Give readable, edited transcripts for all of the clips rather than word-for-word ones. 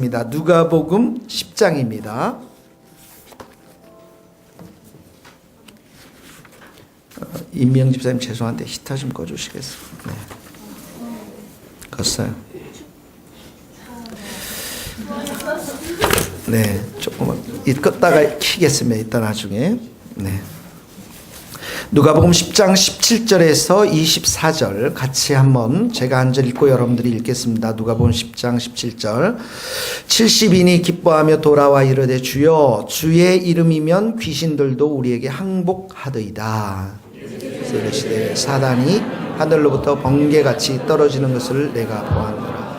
누가복음 10장입니다. 임명 집사님 죄송한데 히터 좀 꺼주시겠어요? 네. 껐어요. 네, 조금만 껐다가 키겠습니다. 이따 나중에. 네. 누가복음 10장 17절에서 24절 같이 한번 제가 한 절 읽고 여러분들이 읽겠습니다. 누가복음 10장 17절 70인이 기뻐하며 돌아와 이르되 주여 주의 이름이면 귀신들도 우리에게 항복하더이다. 이르시되 사단이 하늘로부터 번개같이 떨어지는 것을 내가 보았노라.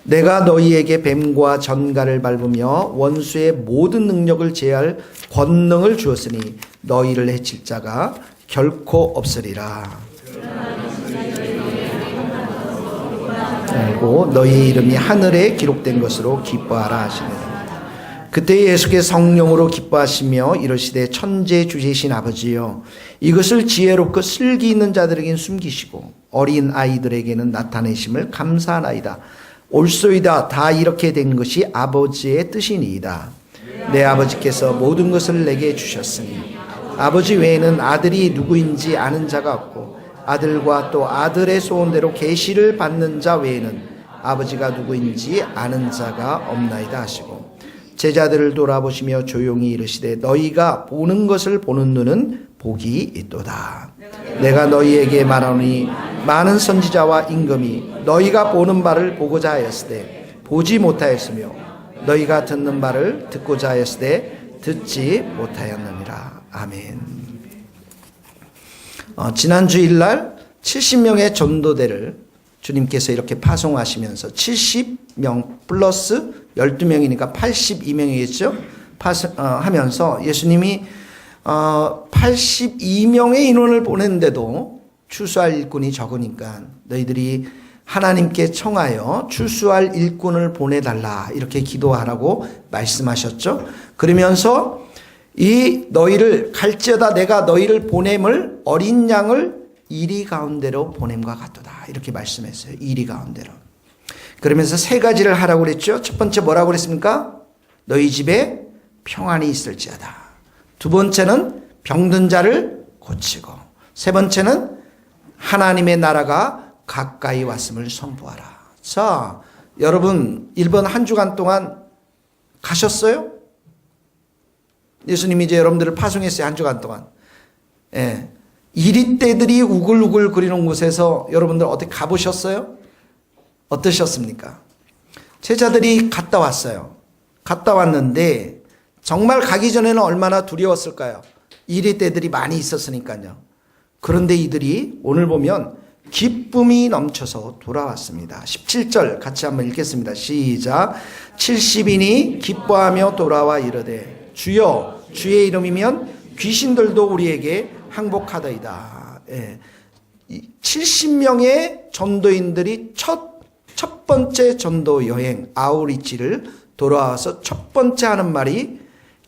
내가 너희에게 뱀과 전갈을 밟으며 원수의 모든 능력을 제할 권능을 주었으니 너희를 해칠 자가 결코 없으리라. 그리고 너희 이름이 하늘에 기록된 것으로 기뻐하라 하시니라. 그때 예수께서 성령으로 기뻐하시며 이르시되 천재 주제신 아버지여 이것을 지혜롭고 슬기 있는 자들에게는 숨기시고 어린 아이들에게는 나타내심을 감사하나이다. 옳소이다. 다 이렇게 된 것이 아버지의 뜻이니이다. 내 아버지께서 모든 것을 내게 주셨으니 아버지 외에는 아들이 누구인지 아는 자가 없고 아들과 또 아들의 소원대로 계시를 받는 자 외에는 아버지가 누구인지 아는 자가 없나이다 하시고 제자들을 돌아보시며 조용히 이르시되 너희가 보는 것을 보는 눈은 복이 있도다. 내가 너희에게 말하노니 많은 선지자와 임금이 너희가 보는 바를 보고자 하였으되 보지 못하였으며 너희가 듣는 바를 듣고자 하였으되 듣지 못하였느니라. 아멘. 지난 주일날 70명의 전도대를 주님께서 이렇게 파송하시면서 70명 플러스 12명이니까 82명이겠죠? 하면서 예수님이 82명의 인원을 보냈는데도 추수할 일꾼이 적으니까 너희들이 하나님께 청하여 추수할 일꾼을 보내달라 이렇게 기도하라고 말씀하셨죠. 그러면서 이 너희를 갈지어다 내가 너희를 보냄을 어린 양을 이리 가운데로 보냄과 같도다 이렇게 말씀했어요. 이리 가운데로. 그러면서 세 가지를 하라고 그랬죠. 첫 번째 뭐라고 그랬습니까? 너희 집에 평안이 있을지어다. 두 번째는 병든 자를 고치고 세 번째는 하나님의 나라가 가까이 왔음을 선포하라. 자, 여러분 일본 한 주간 동안 가셨어요? 예수님이 이제 여러분들을 파송했어요. 한 주간 동안. 예. 이리떼들이 우글우글 거리는 곳에서 여러분들 어떻게 가보셨어요? 어떠셨습니까? 제자들이 갔다 왔어요. 갔다 왔는데 정말 가기 전에는 얼마나 두려웠을까요? 이리떼들이 많이 있었으니까요. 그런데 이들이 오늘 보면 기쁨이 넘쳐서 돌아왔습니다. 17절 같이 한번 읽겠습니다. 시작. 70인이 기뻐하며 돌아와 이르되 주여 주의 이름이면 귀신들도 우리에게 항복하더이다. 예. 70명의 전도인들이 첫 번째 전도 여행 아우리치를 돌아와서 첫 번째 하는 말이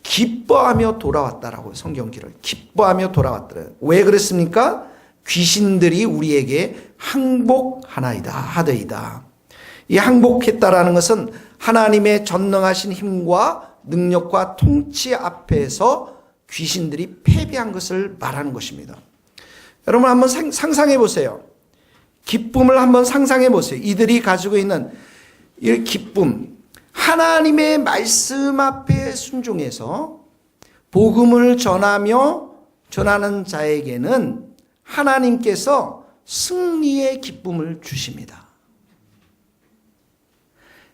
기뻐하며 돌아왔다라고 성경기를 기뻐하며 돌아왔더라. 왜 그랬습니까? 귀신들이 우리에게 항복하나이다 하더이다. 이 항복했다라는 것은 하나님의 전능하신 힘과 능력과 통치 앞에서 귀신들이 패배한 것을 말하는 것입니다. 여러분 한번 상상해 보세요. 기쁨을 한번 상상해 보세요. 이들이 가지고 있는 이 기쁨, 하나님의 말씀 앞에 순종해서 복음을 전하는 자에게는 하나님께서 승리의 기쁨을 주십니다.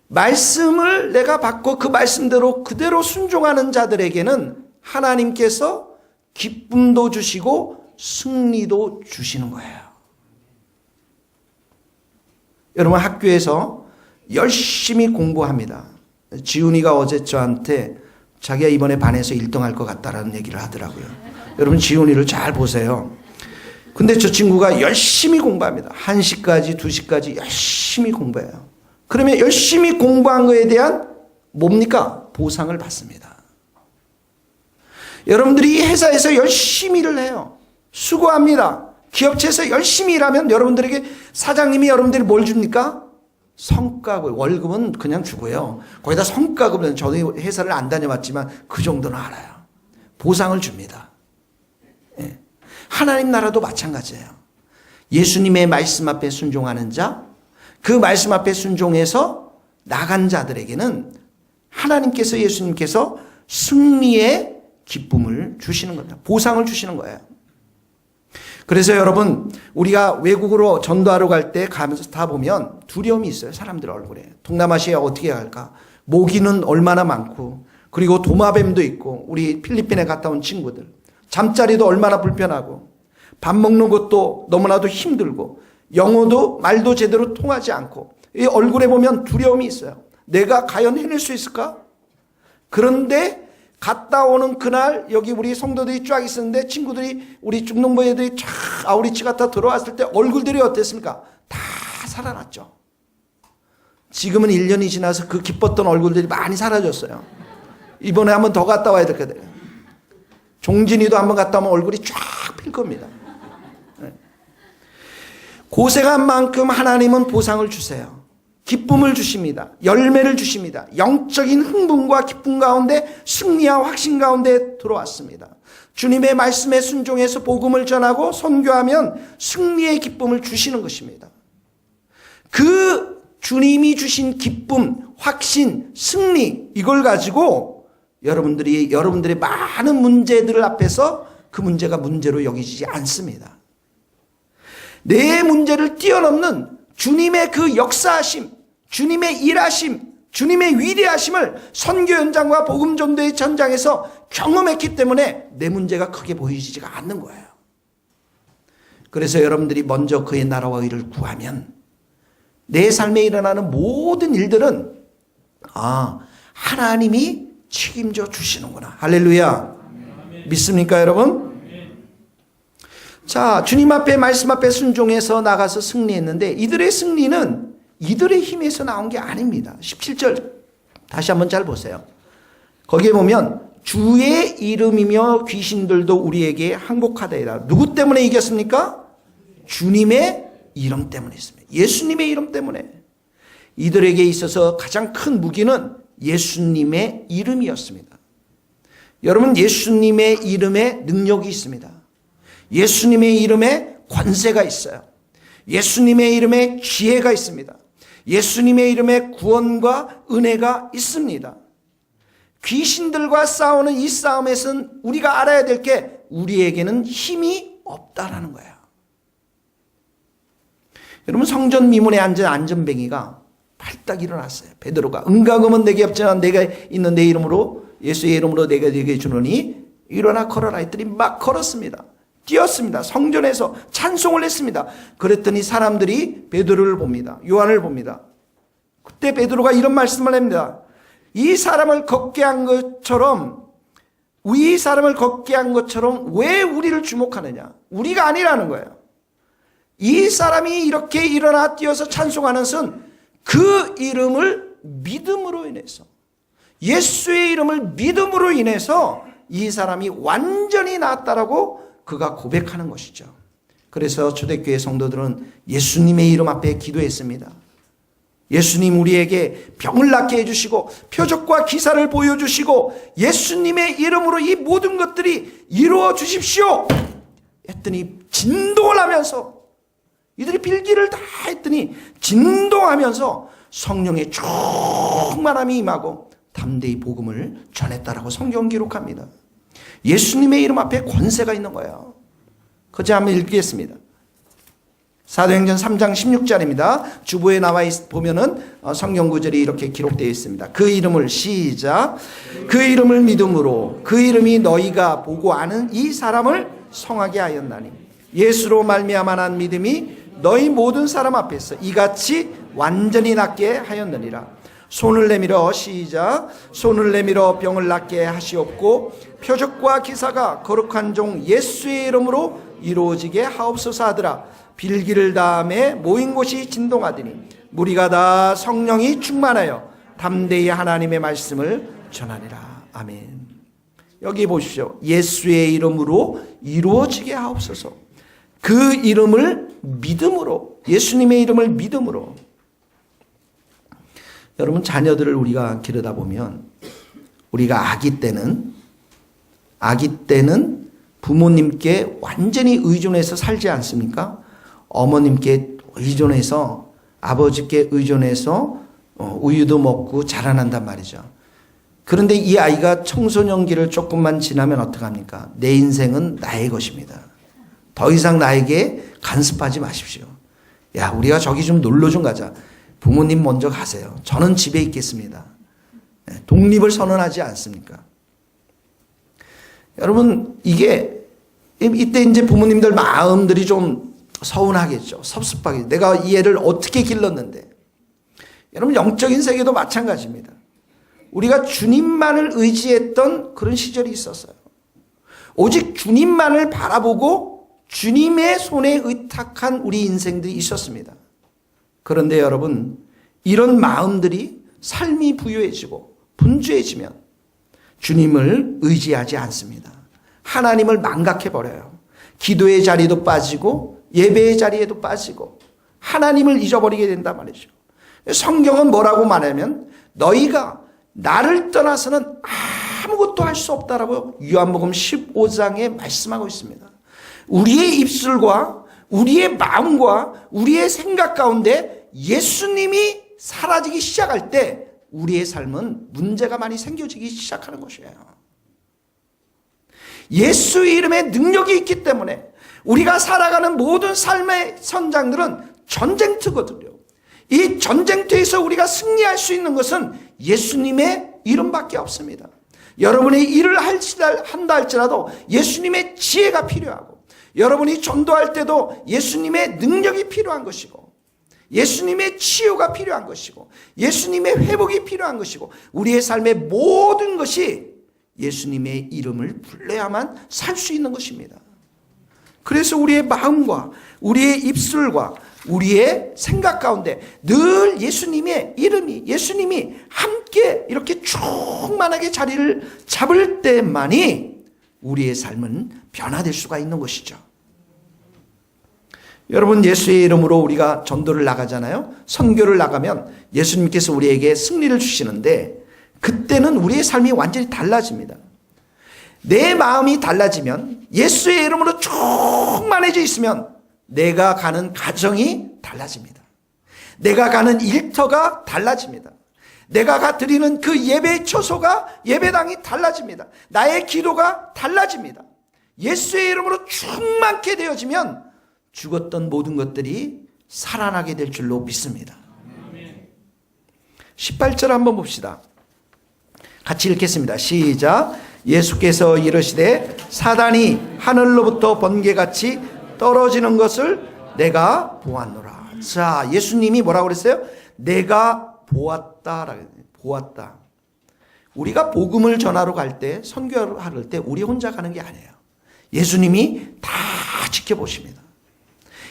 말씀을 내가 받고 그 말씀대로 그대로 순종하는 자들에게는 하나님께서 기쁨도 주시고 승리도 주시는 거예요. 여러분 학교에서 열심히 공부합니다. 지훈이가 어제 저한테 자기가 이번에 반에서 1등 할 것 같다라는 얘기를 하더라고요. 여러분 지훈이를 잘 보세요. 근데 저 친구가 열심히 공부합니다. 1시까지 2시까지 열심히 공부해요. 그러면 열심히 공부한 거에 대한 뭡니까? 보상을 받습니다. 여러분들이 회사에서 열심히 일을 해요. 수고합니다. 기업체에서 열심히 일하면 여러분들에게 사장님이 여러분들이 뭘 줍니까? 성과급, 월급은 그냥 주고요. 거기다 성과급은 저도 회사를 안 다녀봤지만 그 정도는 알아요. 보상을 줍니다. 예. 하나님 나라도 마찬가지예요. 예수님의 말씀 앞에 순종하는 자, 그 말씀 앞에 순종해서 나간 자들에게는 하나님께서, 예수님께서 승리의 기쁨을 주시는 겁니다. 보상을 주시는 거예요. 그래서 여러분, 우리가 외국으로 전도하러 갈 때 가면서 다 보면 두려움이 있어요. 사람들 얼굴에. 동남아시아 어떻게 할까? 모기는 얼마나 많고, 그리고 도마뱀도 있고, 우리 필리핀에 갔다 온 친구들. 잠자리도 얼마나 불편하고, 밥 먹는 것도 너무나도 힘들고, 영어도 말도 제대로 통하지 않고, 이 얼굴에 보면 두려움이 있어요. 내가 과연 해낼 수 있을까? 그런데 갔다 오는 그날 여기 우리 성도들이 쫙 있었는데 친구들이, 우리 중동부 애들이 쫙 아우리치 갔다 들어왔을 때 얼굴들이 어땠습니까? 다 살아났죠. 지금은 1년이 지나서 그 기뻤던 얼굴들이 많이 사라졌어요. 이번에 한번 더 갔다 와야 될 것 같아요. 종진이도 한번 갔다 오면 얼굴이 쫙 필 겁니다. 고생한 만큼 하나님은 보상을 주세요. 기쁨을 주십니다. 열매를 주십니다. 영적인 흥분과 기쁨 가운데, 승리와 확신 가운데 들어왔습니다. 주님의 말씀에 순종해서 복음을 전하고 선교하면 승리의 기쁨을 주시는 것입니다. 그 주님이 주신 기쁨, 확신, 승리, 이걸 가지고 여러분들의 많은 문제들 앞에서 그 문제가 문제로 여기지 않습니다. 내 문제를 뛰어넘는 주님의 그 역사하심, 주님의 일하심, 주님의 위대하심을 선교 현장과 복음 전도의 전장에서 경험했기 때문에 내 문제가 크게 보이지가 않는 거예요. 그래서 여러분들이 먼저 그의 나라와 의를 구하면 내 삶에 일어나는 모든 일들은 하나님이 책임져 주시는구나. 할렐루야. 믿습니까, 여러분? 자, 주님 앞에, 말씀 앞에 순종해서 나가서 승리했는데 이들의 승리는 이들의 힘에서 나온 게 아닙니다. 17절 다시 한번 잘 보세요. 거기에 보면 주의 이름이며 귀신들도 우리에게 항복하다이다. 누구 때문에 이겼습니까? 주님의 이름 때문에 있습니다. 예수님의 이름 때문에. 이들에게 있어서 가장 큰 무기는 예수님의 이름이었습니다. 여러분, 예수님의 이름에 능력이 있습니다. 예수님의 이름에 권세가 있어요. 예수님의 이름에 지혜가 있습니다. 예수님의 이름에 구원과 은혜가 있습니다. 귀신들과 싸우는 이 싸움에서는 우리가 알아야 될 게 우리에게는 힘이 없다라는 거예요. 여러분, 성전 미문에 앉은 안전뱅이가 발딱 일어났어요. 베드로가 은과금은 내게 없지만 내가 있는 내 이름으로, 예수의 이름으로 내가 네게 주노니 일어나 걸어라 했더니 막 걸었습니다. 뛰었습니다. 성전에서 찬송을 했습니다. 그랬더니 사람들이 베드로를 봅니다. 요한을 봅니다. 그때 베드로가 이런 말씀을 합니다. 이 사람을 걷게 한 것처럼 왜 우리를 주목하느냐? 우리가 아니라는 거예요. 이 사람이 이렇게 일어나 뛰어서 찬송하는 것은 그 이름을 믿음으로 인해서, 예수의 이름을 믿음으로 인해서 이 사람이 완전히 나았다라고 그가 고백하는 것이죠. 그래서 초대교회 성도들은 예수님의 이름 앞에 기도했습니다. 예수님, 우리에게 병을 낫게 해주시고 표적과 기사를 보여주시고 예수님의 이름으로 이 모든 것들이 이루어 주십시오 했더니 진동을 하면서, 이들이 빌기를 다 했더니 진동하면서 성령의 충만함이 임하고 담대히 복음을 전했다라고 성경 기록합니다. 예수님의 이름 앞에 권세가 있는 거예요. 그저 한번 읽겠습니다. 사도행전 3장 16절입니다. 주보에 나와 보면은 성경 구절이 이렇게 기록되어 있습니다. 그 이름을, 시작, 그 이름을 믿음으로 그 이름이 너희가 보고 아는 이 사람을 성하게 하였나니 예수로 말미암아 난 믿음이 너희 모든 사람 앞에서 이같이 완전히 낫게 하였느니라. 손을 내밀어, 시작, 손을 내밀어 병을 낫게 하시옵고 표적과 기사가 거룩한 종 예수의 이름으로 이루어지게 하옵소서 하더라. 빌기를 다음에 모인 곳이 진동하더니 무리가 다 성령이 충만하여 담대히 하나님의 말씀을 전하니라. 아멘. 여기 보십시오. 예수의 이름으로 이루어지게 하옵소서. 그 이름을 믿음으로, 예수님의 이름을 믿음으로. 여러분, 자녀들을 우리가 기르다 보면 우리가 아기 때는 부모님께 완전히 의존해서 살지 않습니까? 어머님께 의존해서, 아버지께 의존해서 우유도 먹고 자라난단 말이죠. 그런데 이 아이가 청소년기를 조금만 지나면 어떡합니까? 내 인생은 나의 것입니다. 더 이상 나에게 간섭하지 마십시오. 야, 우리가 저기 좀 놀러 좀 가자. 부모님 먼저 가세요. 저는 집에 있겠습니다. 독립을 선언하지 않습니까? 여러분, 이때 이제 부모님들 마음들이 좀 서운하겠죠. 섭섭하겠죠. 내가 이 애를 어떻게 길렀는데. 여러분, 영적인 세계도 마찬가지입니다. 우리가 주님만을 의지했던 그런 시절이 있었어요. 오직 주님만을 바라보고 주님의 손에 의탁한 우리 인생들이 있었습니다. 그런데 여러분, 이런 마음들이 삶이 부유해지고 분주해지면 주님을 의지하지 않습니다. 하나님을 망각해버려요. 기도의 자리도 빠지고 예배의 자리에도 빠지고 하나님을 잊어버리게 된단 말이죠. 성경은 뭐라고 말하면 너희가 나를 떠나서는 아무것도 할 수 없다라고 요한복음 15장에 말씀하고 있습니다. 우리의 입술과 우리의 마음과 우리의 생각 가운데 예수님이 사라지기 시작할 때 우리의 삶은 문제가 많이 생겨지기 시작하는 것이에요. 예수의 이름에 능력이 있기 때문에 우리가 살아가는 모든 삶의 현장들은 전쟁터거든요. 이 전쟁터에서 우리가 승리할 수 있는 것은 예수님의 이름밖에 없습니다. 여러분이 일을 한다 할지라도 예수님의 지혜가 필요하고, 여러분이 전도할 때도 예수님의 능력이 필요한 것이고, 예수님의 치유가 필요한 것이고, 예수님의 회복이 필요한 것이고, 우리의 삶의 모든 것이 예수님의 이름을 불러야만 살 수 있는 것입니다. 그래서 우리의 마음과 우리의 입술과 우리의 생각 가운데 늘 예수님의 이름이, 예수님이 함께 이렇게 충만하게 자리를 잡을 때만이 우리의 삶은 변화될 수가 있는 것이죠. 여러분, 예수의 이름으로 우리가 전도를 나가잖아요. 선교를 나가면 예수님께서 우리에게 승리를 주시는데 그때는 우리의 삶이 완전히 달라집니다. 내 마음이 달라지면, 예수의 이름으로 충만해져 있으면 내가 가는 가정이 달라집니다. 내가 가는 일터가 달라집니다. 내가 드리는 그 예배의 처소가, 예배당이 달라집니다. 나의 기도가 달라집니다. 예수의 이름으로 충만케 되어지면 죽었던 모든 것들이 살아나게 될 줄로 믿습니다. 18절 한번 봅시다. 같이 읽겠습니다. 시작. 예수께서 이르시되 사단이 하늘로부터 번개같이 떨어지는 것을 내가 보았노라. 자, 예수님이 뭐라고 그랬어요? 내가 보았다라고 했어요. 보았다. 우리가 복음을 전하러 갈 때, 선교를 할 때 우리 혼자 가는 게 아니에요. 예수님이 다 지켜보십니다.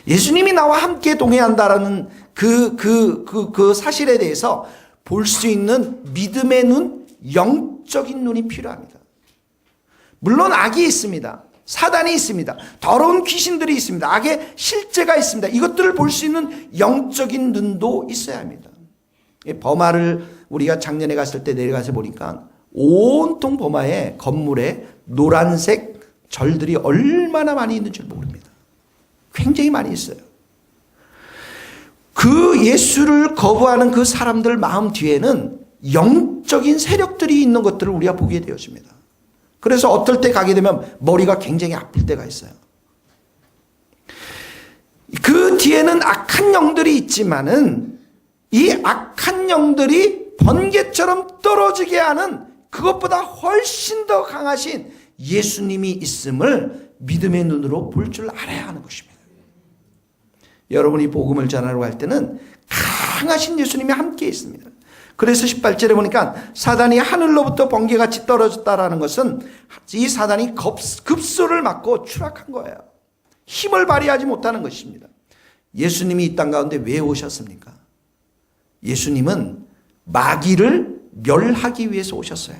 예수님이 나와 함께 동행한다라는 그 사실에 대해서 볼 수 있는 믿음의 눈, 영적인 눈이 필요합니다. 물론 악이 있습니다. 사단이 있습니다. 더러운 귀신들이 있습니다. 악의 실제가 있습니다. 이것들을 볼 수 있는 영적인 눈도 있어야 합니다. 버마를 우리가 작년에 갔을 때 내려가서 보니까 온통 버마의 건물에 노란색 절들이 얼마나 많이 있는 줄 모릅니다. 굉장히 많이 있어요. 그 예수를 거부하는 그 사람들 마음 뒤에는 영적인 세력들이 있는 것들을 우리가 보게 되어집니다. 그래서 어떨 때 가게 되면 머리가 굉장히 아플 때가 있어요. 그 뒤에는 악한 영들이 있지만은 이 악한 영들이 번개처럼 떨어지게 하는 그것보다 훨씬 더 강하신 예수님이 있음을 믿음의 눈으로 볼 줄 알아야 하는 것입니다. 여러분이 복음을 전하러 갈 때는 강하신 예수님이 함께 있습니다. 그래서 18절에 보니까 사단이 하늘로부터 번개같이 떨어졌다라는 것은 이 사단이 급소를 맞고 추락한 거예요. 힘을 발휘하지 못하는 것입니다. 예수님이 이 땅 가운데 왜 오셨습니까? 예수님은 마귀를 멸하기 위해서 오셨어요.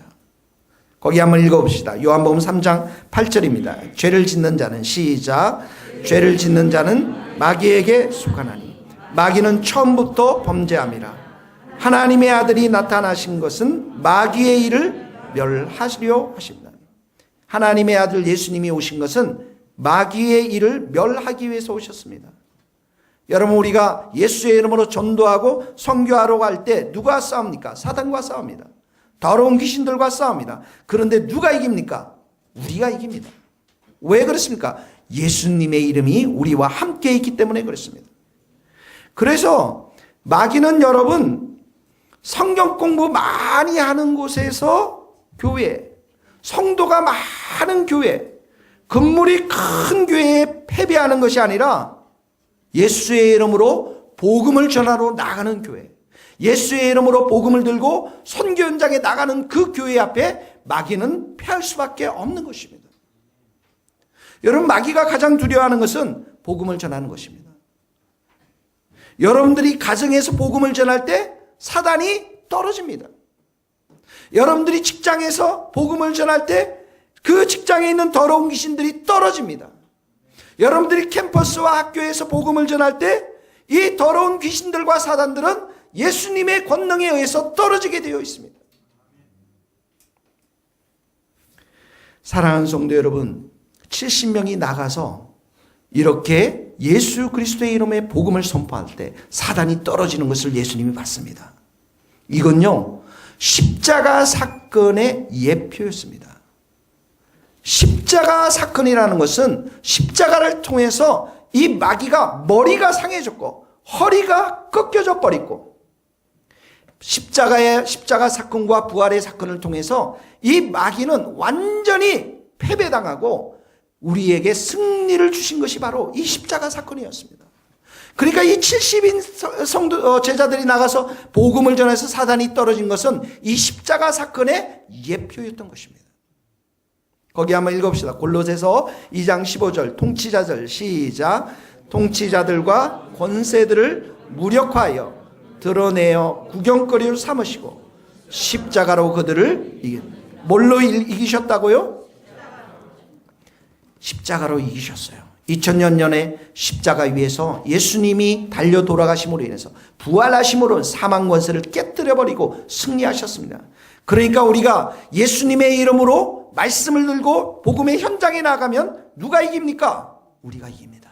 거기 한번 읽어봅시다. 요한복음 3장 8절입니다. 죄를 짓는 자는, 시작. 죄를 짓는 자는 마귀에게 속하나니 마귀는 처음부터 범죄함이라. 하나님의 아들이 나타나신 것은 마귀의 일을 멸하시려 하십니다. 하나님의 아들 예수님이 오신 것은 마귀의 일을 멸하기 위해서 오셨습니다. 여러분, 우리가 예수의 이름으로 전도하고 선교하러 갈 때 누가 싸웁니까? 사단과 싸웁니다. 더러운 귀신들과 싸웁니다. 그런데 누가 이깁니까? 우리가 이깁니다. 왜 그렇습니까? 예수님의 이름이 우리와 함께 있기 때문에 그렇습니다. 그래서 마귀는 여러분, 성경 공부 많이 하는 곳에서 교회, 성도가 많은 교회, 건물이 큰 교회에 패배하는 것이 아니라 예수의 이름으로 복음을 전하러 나가는 교회, 예수의 이름으로 복음을 들고 선교 현장에 나가는 그 교회 앞에 마귀는 패할 수밖에 없는 것입니다. 여러분, 마귀가 가장 두려워하는 것은 복음을 전하는 것입니다. 여러분들이 가정에서 복음을 전할 때 사단이 떨어집니다. 여러분들이 직장에서 복음을 전할 때 그 직장에 있는 더러운 귀신들이 떨어집니다. 여러분들이 캠퍼스와 학교에서 복음을 전할 때 이 더러운 귀신들과 사단들은 예수님의 권능에 의해서 떨어지게 되어 있습니다. 사랑하는 성도 여러분, 70명이 나가서 이렇게 예수 그리스도의 이름의 복음을 선포할 때 사단이 떨어지는 것을 예수님이 봤습니다. 이건요, 십자가 사건의 예표였습니다. 십자가 사건이라는 것은 십자가를 통해서 이 마귀가 머리가 상해졌고 허리가 꺾여져 버리고, 십자가 사건과 부활의 사건을 통해서 이 마귀는 완전히 패배당하고 우리에게 승리를 주신 것이 바로 이 십자가 사건이었습니다. 그러니까 이 70인 성도 제자들이 나가서 복음을 전해서 사단이 떨어진 것은 이 십자가 사건의 예표였던 것입니다. 거기 한번 읽어봅시다. 골로새서 2장 15절, 통치자들, 시작. 통치자들과 권세들을 무력화하여 드러내어 구경거리로 삼으시고 십자가로 그들을 뭘로 이기셨다고요? 십자가로 이기셨어요. 2000년 전에 십자가 위에서 예수님이 달려 돌아가심으로 인해서 부활하심으로 사망 권세를 깨뜨려버리고 승리하셨습니다. 그러니까 우리가 예수님의 이름으로 말씀을 들고 복음의 현장에 나가면 누가 이깁니까? 우리가 이깁니다.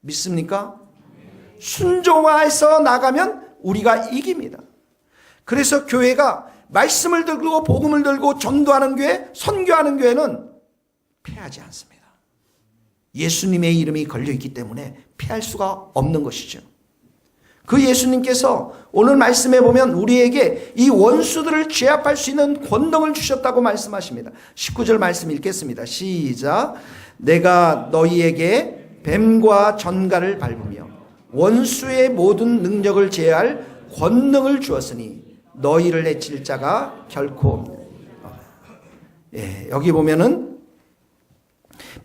믿습니까? 순종해서 나가면 우리가 이깁니다. 그래서 교회가 말씀을 들고 복음을 들고 전도하는 교회, 선교하는 교회는 패하지 않습니다. 예수님의 이름이 걸려있기 때문에 피할 수가 없는 것이죠. 그 예수님께서 오늘 말씀해 보면 우리에게 이 원수들을 제압할 수 있는 권능을 주셨다고 말씀하십니다. 19절 말씀 읽겠습니다. 시작. 내가 너희에게 뱀과 전갈을 밟으며 원수의 모든 능력을 제할 권능을 주었으니 너희를 해칠 자가 결코 없느니라. 여기 보면은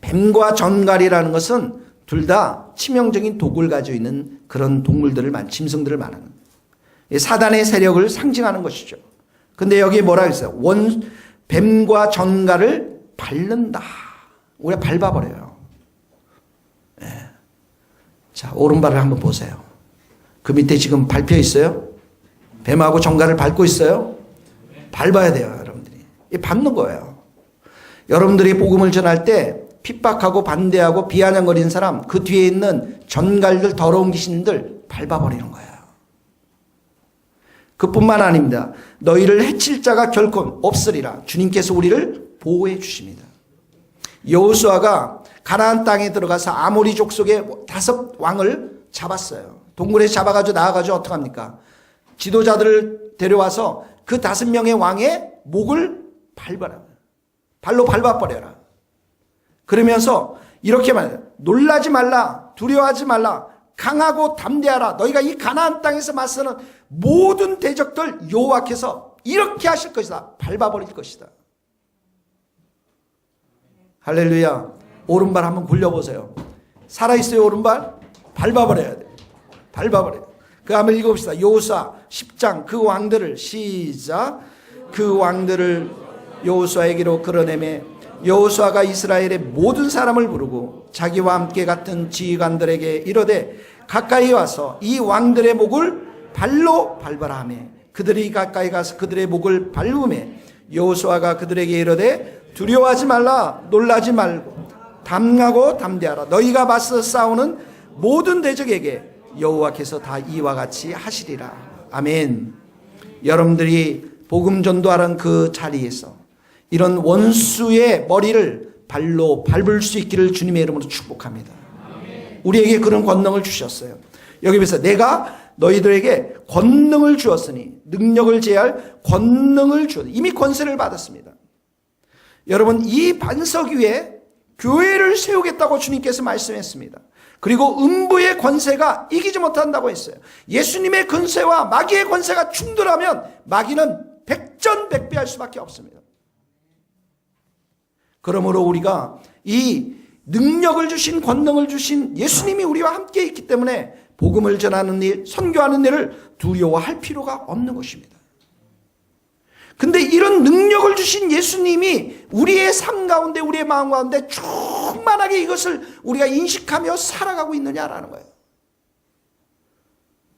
뱀과 전갈이라는 것은 둘 다 치명적인 독을 가지고 있는 그런 동물들을 짐승들을 말하는 사단의 세력을 상징하는 것이죠. 근데 여기 뭐라 했어요? 뱀과 전갈을 밟는다. 우리가 밟아버려요. 자, 오른발을 한번 보세요. 그 밑에 지금 밟혀 있어요? 뱀하고 전갈을 밟고 있어요? 밟아야 돼요, 여러분들이. 밟는 거예요. 여러분들이 복음을 전할 때 핍박하고 반대하고 비아냥거리는 사람, 그 뒤에 있는 전갈들, 더러운 귀신들 밟아버리는 거예요. 그뿐만 아닙니다. 너희를 해칠 자가 결코 없으리라. 주님께서 우리를 보호해 주십니다. 여호수아가 가나안 땅에 들어가서 아모리 족속의 5 왕을 잡았어요. 동굴에 잡아가지고 나와가지고 어떡합니까? 지도자들을 데려와서 그 5명의 왕의 목을 밟아라. 발로 밟아버려라. 그러면서 이렇게 말해요. 놀라지 말라. 두려워하지 말라. 강하고 담대하라. 너희가 이 가나안 땅에서 맞서는 모든 대적들 여호와께서 이렇게 하실 것이다. 밟아버릴 것이다. 할렐루야. 오른발 한번 굴려보세요. 살아있어요, 오른발? 밟아버려야 돼. 밟아버려요. 그 한번 읽어봅시다. 여호수아 10장 그 왕들을 시작. 그 왕들을 여호수아에게로 끌어내매 여호수아가 이스라엘의 모든 사람을 부르고 자기와 함께 같은 지휘관들에게 이르되 가까이 와서 이 왕들의 목을 발로 밟아라 하며 그들이 가까이 가서 그들의 목을 밟으며 여호수아가 그들에게 이르되 두려워하지 말라 놀라지 말고 담하고 담대하라. 너희가 맞서 싸우는 모든 대적에게 여호와께서 다 이와 같이 하시리라. 아멘. 여러분들이 복음 전도하는 그 자리에서 이런 원수의 머리를 발로 밟을 수 있기를 주님의 이름으로 축복합니다. 우리에게 그런 권능을 주셨어요. 여기에서 내가 너희들에게 권능을 주었으니 능력을 제할 권능을 주었다. 이미 권세를 받았습니다. 여러분 이 반석 위에 교회를 세우겠다고 주님께서 말씀했습니다. 그리고 음부의 권세가 이기지 못한다고 했어요. 예수님의 권세와 마귀의 권세가 충돌하면 마귀는 백전백패할 수밖에 없습니다. 그러므로 우리가 이 능력을 주신 권능을 주신 예수님이 우리와 함께 있기 때문에 복음을 전하는 일, 선교하는 일을 두려워할 필요가 없는 것입니다. 근데 이런 능력을 주신 예수님이 우리의 삶 가운데 우리의 마음 가운데 충만하게 이것을 우리가 인식하며 살아가고 있느냐라는 거예요.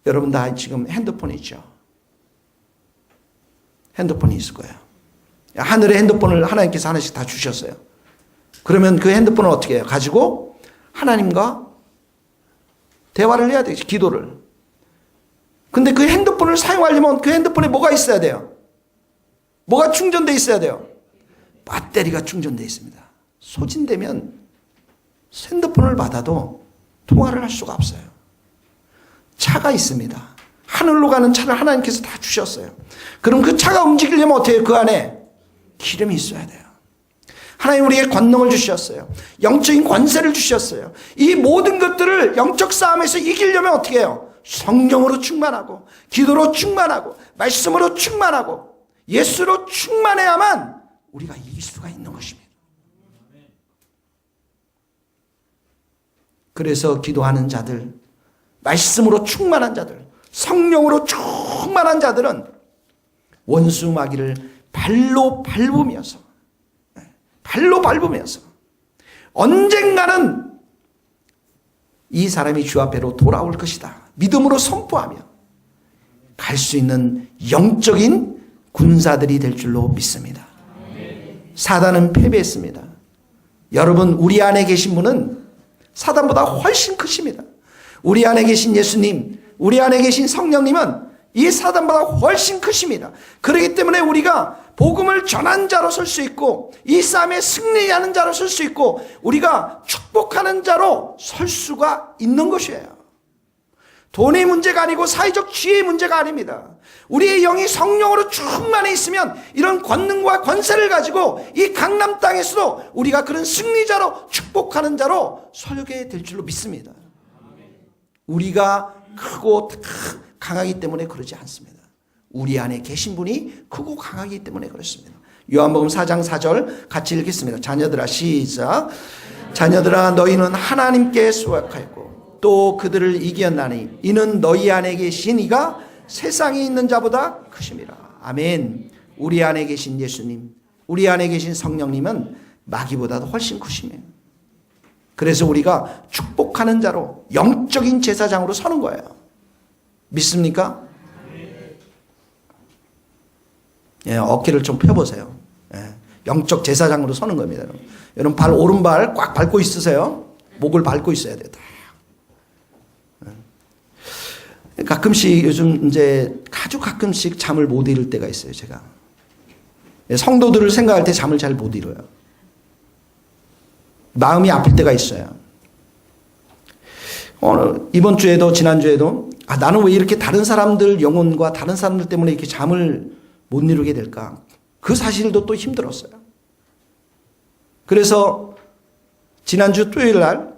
여러분 다 지금 핸드폰이 있죠. 핸드폰이 있을 거예요. 하늘에 핸드폰을 하나님께서 하나씩 다 주셨어요. 그러면 그 핸드폰을 어떻게 해요? 가지고 하나님과 대화를 해야 되겠지. 기도를. 근데 그 핸드폰을 사용하려면 그 핸드폰에 뭐가 있어야 돼요? 뭐가 충전되어 있어야 돼요? 배터리가 충전되어 있습니다. 소진되면 핸드폰을 받아도 통화를 할 수가 없어요. 차가 있습니다. 하늘로 가는 차를 하나님께서 다 주셨어요. 그럼 그 차가 움직이려면 어떻게 해요? 그 안에 기름이 있어야 돼요. 하나님 우리에게 권능을 주셨어요. 영적인 권세를 주셨어요. 이 모든 것들을 영적 싸움에서 이기려면 어떻게 해요? 성령으로 충만하고 기도로 충만하고 말씀으로 충만하고 예수로 충만해야만 우리가 이길 수가 있는 것입니다. 그래서 기도하는 자들, 말씀으로 충만한 자들, 성령으로 충만한 자들은 원수 마귀를 발로 밟으면서 언젠가는 이 사람이 주 앞에로 돌아올 것이다. 믿음으로 선포하며 갈 수 있는 영적인 군사들이 될 줄로 믿습니다. 사단은 패배했습니다. 여러분 우리 안에 계신 분은 사단보다 훨씬 크십니다. 우리 안에 계신 예수님, 우리 안에 계신 성령님은 이 사단보다 훨씬 크십니다. 그렇기 때문에 우리가 복음을 전한 자로 설 수 있고 이 싸움에 승리하는 자로 설 수 있고 우리가 축복하는 자로 설 수가 있는 것이에요. 돈의 문제가 아니고 사회적 지혜의 문제가 아닙니다. 우리의 영이 성령으로 충만해 있으면 이런 권능과 권세를 가지고 이 강남 땅에서도 우리가 그런 승리자로 축복하는 자로 서게 될 줄로 믿습니다. 우리가 크고 강하기 때문에 그러지 않습니다. 우리 안에 계신 분이 크고 강하기 때문에 그렇습니다. 요한복음 4장 4절 같이 읽겠습니다. 자녀들아 시작. 자녀들아 너희는 하나님께 수확하였고 또 그들을 이겼나니 이는 너희 안에 계신 이가 세상에 있는 자보다 크심이라. 아멘. 우리 안에 계신 예수님, 우리 안에 계신 성령님은 마귀보다도 훨씬 크심이에요. 그래서 우리가 축복하는 자로 영적인 제사장으로 서는 거예요. 믿습니까? 예, 어깨를 좀 펴보세요. 예, 영적 제사장으로 서는 겁니다. 여러분 발 오른발 꽉 밟고 있으세요. 목을 밟고 있어야 돼요. 예. 가끔씩 요즘 이제 아주 가끔씩 잠을 못 이룰 때가 있어요. 제가 예, 성도들을 생각할 때 잠을 잘 못 이뤄요. 마음이 아플 때가 있어요. 이번 주에도 지난주에도 나는 왜 이렇게 다른 사람들 영혼과 다른 사람들 때문에 이렇게 잠을 못 이루게 될까? 그 사실도 또 힘들었어요. 그래서 지난주 토요일 날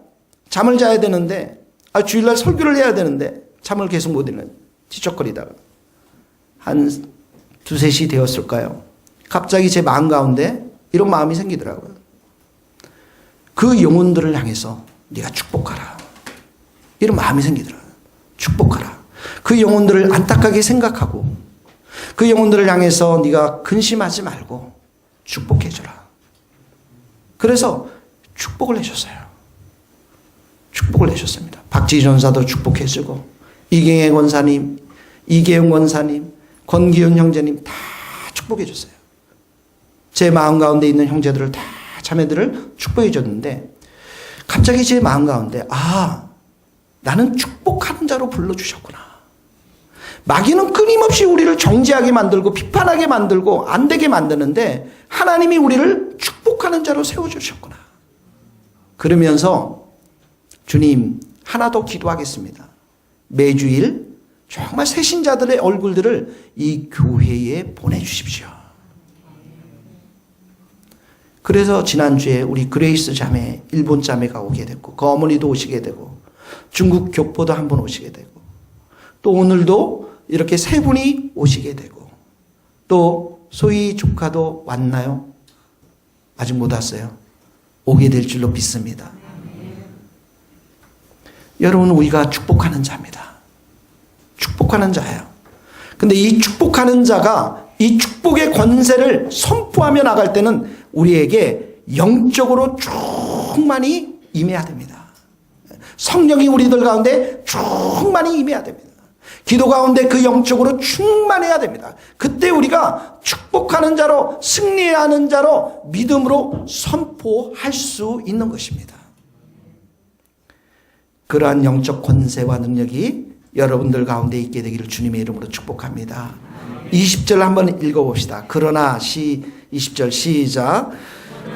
잠을 자야 되는데 주일날 설교를 해야 되는데 잠을 계속 못 이루는 지적거리다가 한 2, 3시 되었을까요? 갑자기 제 마음 가운데 이런 마음이 생기더라고요. 그 영혼들을 향해서 네가 축복하라. 이런 마음이 생기더라고요. 축복하라. 그 영혼들을 안타깝게 생각하고 그 영혼들을 향해서 네가 근심하지 말고 축복해줘라. 그래서 축복을 해줬어요. 축복을 해줬습니다. 박지희 전사도 축복해주고 이경혜 권사님, 이계용 원사님, 권기훈 형제님 다 축복해 줬어요. 제 마음 가운데 있는 형제들을 다, 자매들을 축복해 줬는데 갑자기 제 마음 가운데 나는 축복하는 자로 불러주셨구나. 마귀는 끊임없이 우리를 정죄하게 만들고 비판하게 만들고 안 되게 만드는데 하나님이 우리를 축복하는 자로 세워주셨구나. 그러면서 주님 하나 더 기도하겠습니다. 매주일 정말 새신자들의 얼굴들을 이 교회에 보내주십시오. 그래서 지난주에 우리 그레이스 자매, 일본 자매가 오게 됐고 그 어머니도 오시게 되고 중국 교포도 한 분 오시게 되고 또 오늘도 이렇게 세 분이 오시게 되고 또 소희 조카도 왔나요? 아직 못 왔어요. 오게 될 줄로 믿습니다. 여러분, 우리가 축복하는 자입니다. 축복하는 자예요. 근데 이 축복하는 자가 이 축복의 권세를 선포하며 나갈 때는 우리에게 영적으로 충만히 임해야 됩니다. 성령이 우리들 가운데 충만히 임해야 됩니다. 기도 가운데 그 영적으로 충만해야 됩니다. 그때 우리가 축복하는 자로, 승리하는 자로 믿음으로 선포할 수 있는 것입니다. 그러한 영적 권세와 능력이 여러분들 가운데 있게 되기를 주님의 이름으로 축복합니다. 20절 한번 읽어봅시다. 그러나 20절 시작.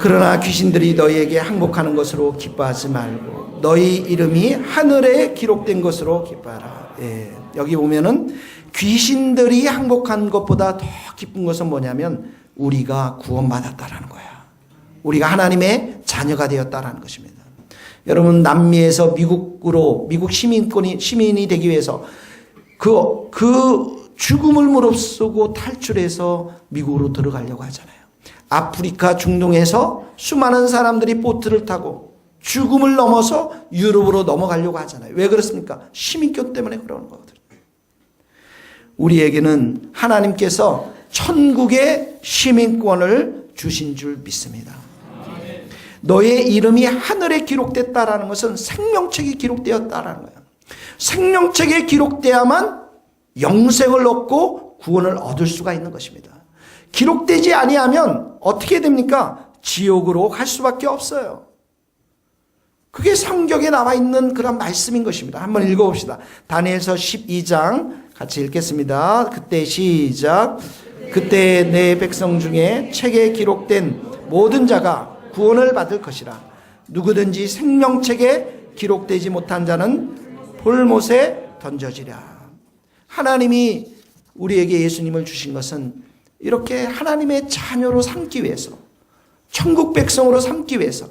그러나 귀신들이 너희에게 항복하는 것으로 기뻐하지 말고 너희 이름이 하늘에 기록된 것으로 기뻐하라. 여기 보면은 귀신들이 항복한 것보다 더 기쁜 것은 뭐냐면 우리가 구원받았다라는 거야. 우리가 하나님의 자녀가 되었다라는 것입니다. 여러분, 남미에서 미국으로 미국 시민이 되기 위해서 그 죽음을 무릅쓰고 탈출해서 미국으로 들어가려고 하잖아요. 아프리카 중동에서 수많은 사람들이 보트를 타고 죽음을 넘어서 유럽으로 넘어가려고 하잖아요. 왜 그렇습니까? 시민권 때문에 그러는 거거든요. 우리에게는 하나님께서 천국의 시민권을 주신 줄 믿습니다. 너의 이름이 하늘에 기록됐다라는 것은 생명책에 기록되었다라는 거예요. 생명책에 기록되어야만 영생을 얻고 구원을 얻을 수가 있는 것입니다. 기록되지 아니하면 어떻게 됩니까? 지옥으로 갈 수밖에 없어요. 그게 성경에 나와 있는 그런 말씀인 것입니다. 한번 읽어봅시다. 다니엘서 12장 같이 읽겠습니다. 그때 시작. 그때 내 백성 중에 책에 기록된 모든 자가 구원을 받을 것이라. 누구든지 생명책에 기록되지 못한 자는 불못에 던져지랴. 하나님이 우리에게 예수님을 주신 것은 이렇게 하나님의 자녀로 삼기 위해서, 천국 백성으로 삼기 위해서,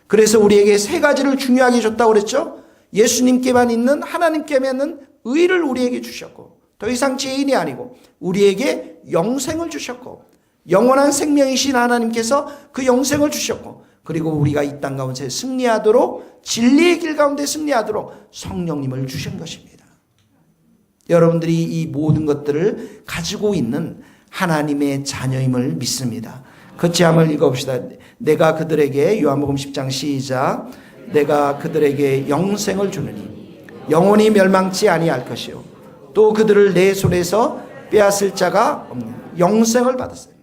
그래서 우리에게 세 가지를 중요하게 줬다고 그랬죠. 예수님께만 있는, 하나님께만 있는 의를 우리에게 주셨고, 더 이상 죄인이 아니고 우리에게 영생을 주셨고, 영원한 생명이신 하나님께서 그 영생을 주셨고, 그리고 우리가 이 땅 가운데 승리하도록, 진리의 길 가운데 승리하도록 성령님을 주신 것입니다. 여러분들이 이 모든 것들을 가지고 있는 하나님의 자녀임을 믿습니다. 같이 한번 읽어봅시다. 내가 그들에게, 요한복음 10장 시작. 내가 그들에게 영생을 주느니 영원히 멸망치 아니할 것이요 또 그들을 내 손에서 빼앗을 자가 없는 영생을 받았어요.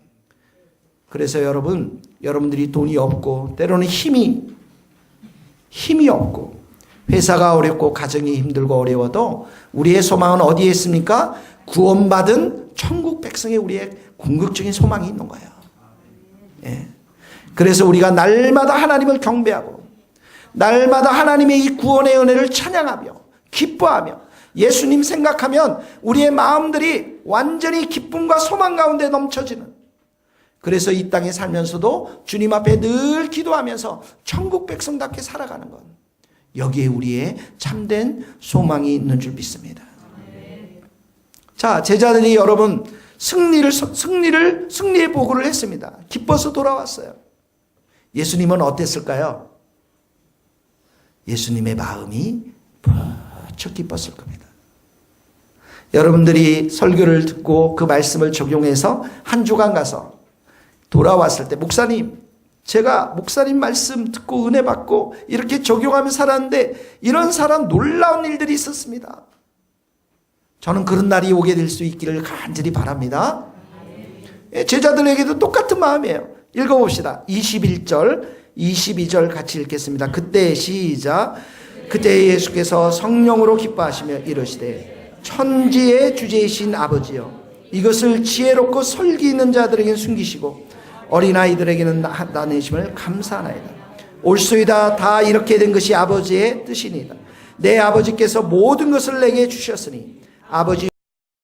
그래서 여러분들이 돈이 없고 때로는 힘이 없고 회사가 어렵고 가정이 힘들고 어려워도 우리의 소망은 어디에 있습니까? 구원받은 천국 백성에 우리의 궁극적인 소망이 있는 거예요. 예. 그래서 우리가 날마다 하나님을 경배하고 날마다 하나님의 이 구원의 은혜를 찬양하며 기뻐하며 예수님 생각하면 우리의 마음들이 완전히 기쁨과 소망 가운데 넘쳐지는, 그래서 이 땅에 살면서도 주님 앞에 늘 기도하면서 천국 백성답게 살아가는 것, 여기에 우리의 참된 소망이 있는 줄 믿습니다. 자, 제자들이 여러분 승리의 보고를 했습니다. 기뻐서 돌아왔어요. 예수님은 어땠을까요? 예수님의 마음이 무척 기뻤을 겁니다. 여러분들이 설교를 듣고 그 말씀을 적용해서 한 주간 가서 돌아왔을 때, 목사님, 제가 목사님 말씀 듣고 은혜 받고 이렇게 적용하며 살았는데 이런 사람 놀라운 일들이 있었습니다. 저는 그런 날이 오게 될 수 있기를 간절히 바랍니다. 제자들에게도 똑같은 마음이에요. 읽어봅시다. 21절, 22절 같이 읽겠습니다. 그때 시작. 그때 예수께서 성령으로 기뻐하시며 이르시되 천지의 주제이신 아버지여 이것을 지혜롭고 설기 있는 자들에게는 숨기시고 어린아이들에게는 나누심을 감사하나이다. 옳소이다. 다 이렇게 된 것이 아버지의 뜻이니이다. 내 아버지께서 모든 것을 내게 주셨으니 아버지